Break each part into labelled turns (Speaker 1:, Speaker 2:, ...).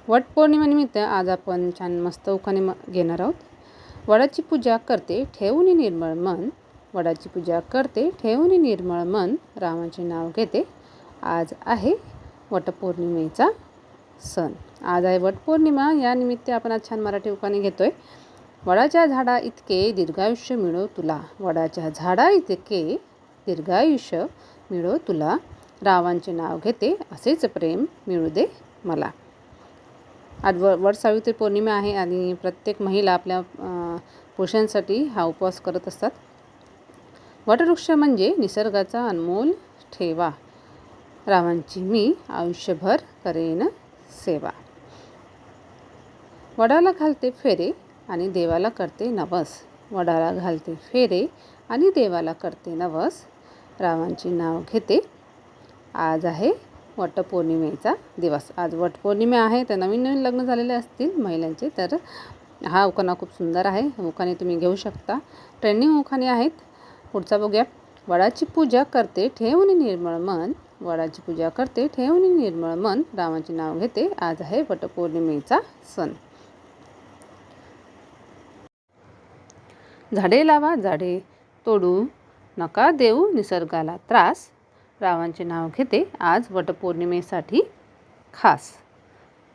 Speaker 1: वटपौर्णिमेनिमित्त आज आपण छान मस्त उखाणे घेणार आहोत. वडाची पूजा करते ठेवून निर्मळ मन, वडाची पूजा करते ठेवून निर्मळ मन, रामाचे नाव घेते. आज आहे वटपौर्णिमेचा सण. आज आहे वटपौर्णिमा. या निमित्त आपण आज छान मराठी उखाणे घेतोय. वडाच्या झाडा इतके दीर्घायुष्य मिळो तुला, वडाच्या झाडा इतके दीर्घायुष्य मिळो तुला, रावांचे नाव घेते असेच प्रेम मिळू दे मला. आज वटसावित्री पौर्णिमा आहे आणि प्रत्येक महिला आपल्या पुरुषांसाठी हा उपवास करत असतात. वटवृक्ष म्हणजे निसर्गाचा अनमोल ठेवा, रावांची मी आयुष्यभर करेन सेवा. वडाला घालते फेरे आणि देवाला करते नवस, वडाला घालते फेरे आणि देवाला करते नवस, रावांचे नाव घेते. आज आहे वटपौर्णिमेचा दिवस. आज वटपौर्णिमा आहे. तर नवीन लग्न झालेले असतील महिलांचे तर हा उखाणा खूप सुंदर आहे. उखाणे तुम्ही घेऊ शकता. ट्रेंडिंग उखाणे आहेत. पुढचा बघूया. वडाची पूजा करते ठेवून निर्मळ मन, वडाची पूजा करते ठेवून निर्मळ मन, रामाचे नाव घेते. आज आहे वटपौर्णिमेचा सण. झाडे लावा झाडे तोडू नका देऊ निसर्गाला त्रास, रावांचे नाव घेते. आज वटपौर्णिमेसाठी खास.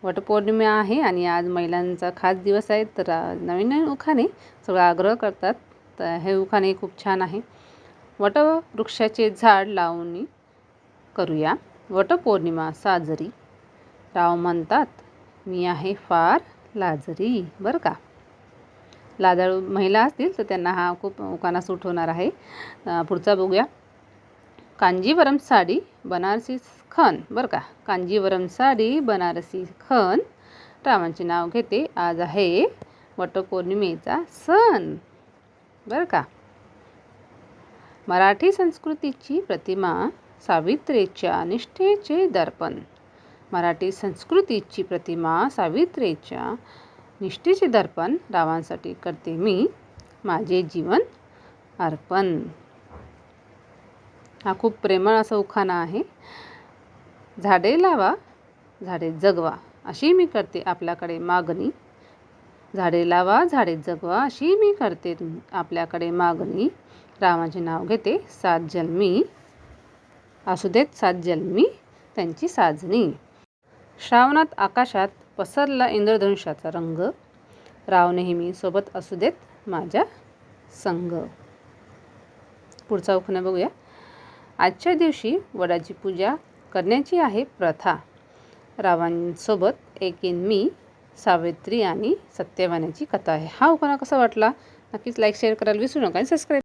Speaker 1: वटपौर्णिमा आहे आणि आज महिलांचा खास दिवस आहे. तर नवीन नवीन उखाणे सगळं आग्रह करतात. तर हे उखाणे खूप छान आहे. वटवृक्षाचे झाड लावून करूया वटपौर्णिमा साजरी, राव म्हणतात मी आहे फार लाजरी. बरं का, लाजाळू महिला असतील तर त्यांना हा खूप उखाणा सूट होणार आहे. पुढचा बघूया. कांजीवरम साडी बनारसी खण. बरं का, कांजीवरम साडी बनारसी खण, रामांचे नाव घेते. आज आहे वटपौर्णिमेचा सण. बरं का. मराठी संस्कृतीची प्रतिमा सावित्रीच्या निष्ठेचे दर्पण, मराठी संस्कृतीची प्रतिमा सावित्रीच्या निष्ठेचे दर्पण, रावांसाठी करते मी माझे जीवन अर्पण. हा खूप प्रेमळ असा उखाणा आहे. झाडे लावा झाडे जगवा अशी मी करते आपल्याकडे मागणी, झाडे लावा झाडे जगवा अशी मी करते आपल्याकडे मागणी, रामाचे नाव घेते. सात जन्मी असू देत सात जन्मी त्यांची साजणी. श्रावणात आकाशात पसरला इंद्रधनुष्याचा रंग, राव नेहमी सोबत असू देत माझ्या संग. पुढचा उखाणा बघूया. आजच्या दिवशी वडाची पूजा करण्याची आहे प्रथा, रावांसोबत एकेन मी सावित्री आणि सत्यवानाची कथा आहे. हा उखाणा कसा वाटला नक्कीच लाईक शेअर करायला विसरू नका आणि सबस्क्राईब